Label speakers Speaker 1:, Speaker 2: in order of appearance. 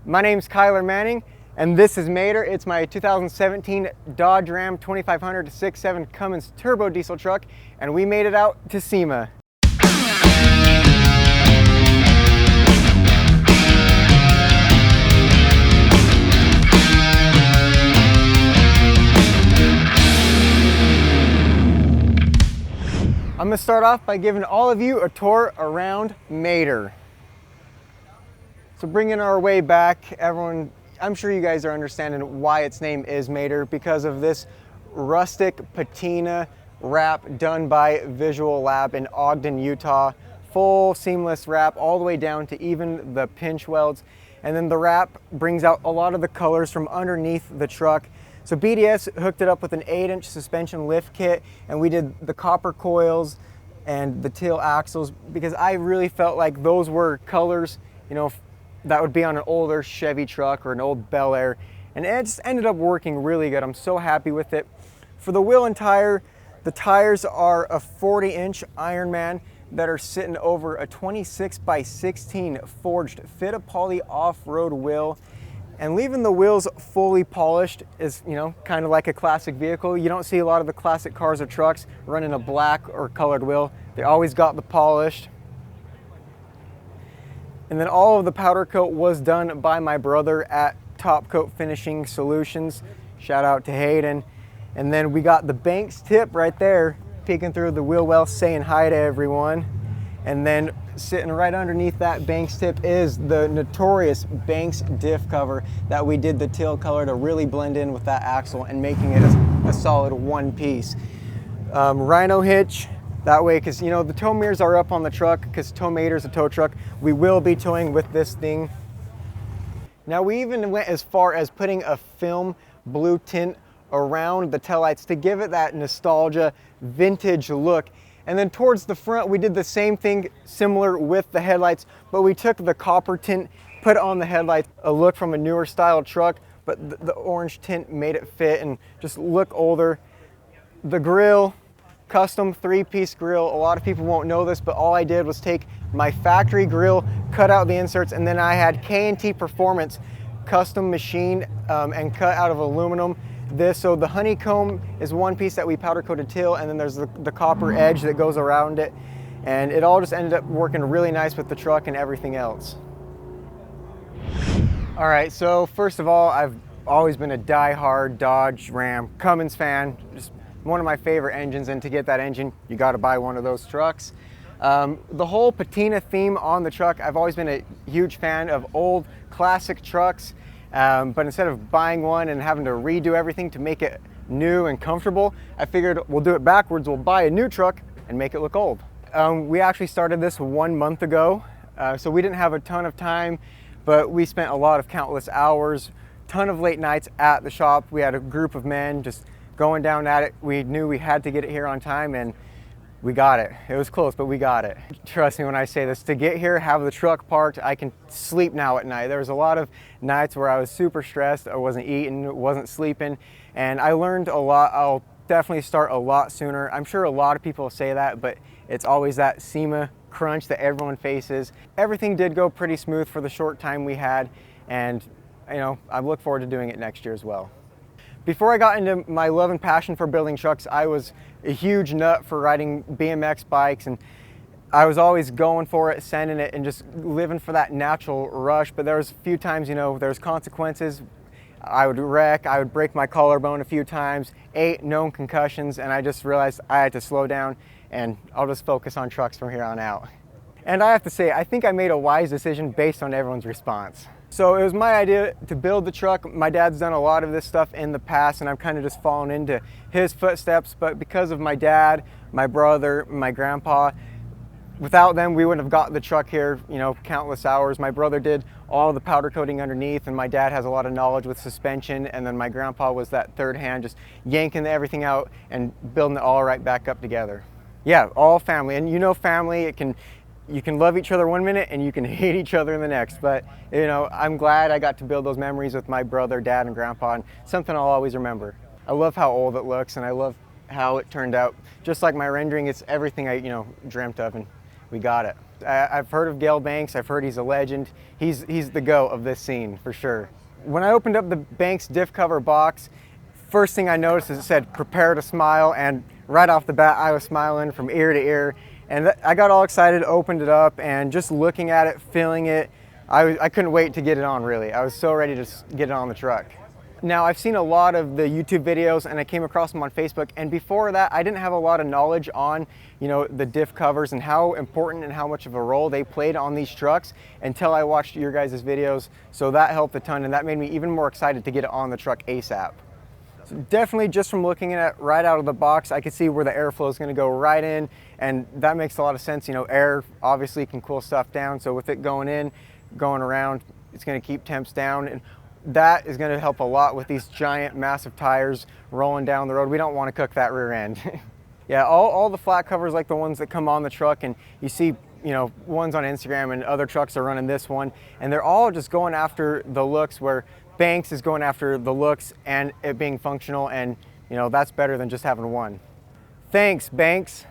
Speaker 1: My name's Kyler Manning, and this is Mater. It's my 2017 Dodge Ram 2500 6.7 Cummins turbo diesel truck, and we made it out to SEMA. I'm going to start off by giving all of you a tour around Mater. So bringing our way back, everyone, I'm sure you guys are understanding why its name is Mater, because of this rustic patina wrap done by Visual Lab in Ogden, Utah. Full seamless wrap all the way down to even the pinch welds. And then the wrap brings out a lot of the colors from underneath the truck. So BDS hooked it up with an 8-inch suspension lift kit, and we did the copper coils and the teal axles because I really felt like those were colors, you know, that would be on an older Chevy truck or an old Bel Air, and it just ended up working really good. I'm so happy with it. For the wheel and tire, the tires are a 40-inch Ironman that are sitting over a 26x16 forged Fittipaldi off-road wheel. And leaving the wheels fully polished is, you know, kind of like a classic vehicle. You don't see a lot of the classic cars or trucks running a black or colored wheel. They always got the polished. And then all of the powder coat was done by my brother at Top Coat Finishing Solutions. Shout out to Hayden. And then we got the Banks tip right there, peeking through the wheel well, saying hi to everyone. And then sitting right underneath that Banks tip is the notorious Banks diff cover that we did the teal color to really blend in with that axle and making it a solid one piece. Rhino hitch, that way, because you know the tow mirrors are up on the truck because Tow Mater's a tow truck. We will be towing with this thing. Now we even went as far as putting a film blue tint around the taillights to give it that nostalgia vintage look. And then towards the front, we did the same thing similar with the headlights, but we took the copper tint, put on the headlights, a look from a newer style truck, but the orange tint made it fit and just look older. The grille, custom 3-piece grille. A lot of people won't know this, but all I did was take my factory grille, cut out the inserts, and then I had K&T Performance custom machined and cut out of aluminum. So the honeycomb is one piece that we powder coated teal, and then there's the copper edge that goes around it, and it all just ended up working really nice with the truck and everything else. All right, so first of all, I've always been a die-hard Dodge Ram Cummins fan, just one of my favorite engines, and to get that engine, you got to buy one of those trucks. The whole patina theme on the truck, I've always been a huge fan of old classic trucks. But instead of buying one and having to redo everything to make it new and comfortable, I figured we'll do it backwards. We'll buy a new truck and make it look old. We actually started this 1 month ago, so we didn't have a ton of time, but we spent a lot of countless hours, ton of late nights at the shop. We had a group of men just going down at it. We knew we had to get it here on time, and we got it. It was close, but we got it. Trust me when I say this, to get here, have the truck parked, I can sleep now at night. There was a lot of nights where I was super stressed, I wasn't eating, wasn't sleeping, and I learned a lot. I'll definitely start a lot sooner. I'm sure a lot of people say that, but it's always that SEMA crunch that everyone faces. Everything did go pretty smooth for the short time we had, and you know, I look forward to doing it next year as well. Before I got into my love and passion for building trucks, I was a huge nut for riding BMX bikes, and I was always going for it, sending it, and just living for that natural rush. But there was a few times, you know, there's consequences. I would wreck, I would break my collarbone a few times, 8 known concussions, and I just realized I had to slow down, and I'll just focus on trucks from here on out. And I have to say, I think I made a wise decision based on everyone's response. So it was my idea to build the truck. My dad's done a lot of this stuff in the past, and I've kind of just fallen into his footsteps. But because of my dad, my brother, my grandpa, without them, we wouldn't have got the truck here, you know, countless hours. My brother did all the powder coating underneath, and my dad has a lot of knowledge with suspension. And then my grandpa was that third hand, just yanking everything out and building it all right back up together. Yeah, all family. And you know, family, you can love each other 1 minute and you can hate each other in the next. But you know, I'm glad I got to build those memories with my brother, dad, and grandpa, and something I'll always remember. I love how old it looks, and I love how it turned out. Just like my rendering, it's everything I dreamt of, and we got it. I've heard of Gale Banks, I've heard he's a legend. He's the GOAT of this scene, for sure. When I opened up the Banks diff cover box, first thing I noticed is it said, "Prepare to smile," and right off the bat, I was smiling from ear to ear. And I got all excited, opened it up, and just looking at it, feeling it, I couldn't wait to get it on, really. I was so ready to get it on the truck. Now, I've seen a lot of the YouTube videos and I came across them on Facebook, and before that I didn't have a lot of knowledge on, the diff covers and how important and how much of a role they played on these trucks until I watched your guys' videos. So that helped a ton, and that made me even more excited to get it on the truck ASAP. So definitely, just from looking at it right out of the box, I could see where the airflow is going to go right in, and that makes a lot of sense. Air obviously can cool stuff down, so with it going in, going around, it's going to keep temps down, and that is going to help a lot with these giant massive tires rolling down the road. We don't want to cook that rear end. Yeah, all the flat covers like the ones that come on the truck, and you see ones on Instagram and other trucks are running this one, and they're all just going after the looks, where Banks is going after the looks and it being functional, and that's better than just having one. Thanks, Banks.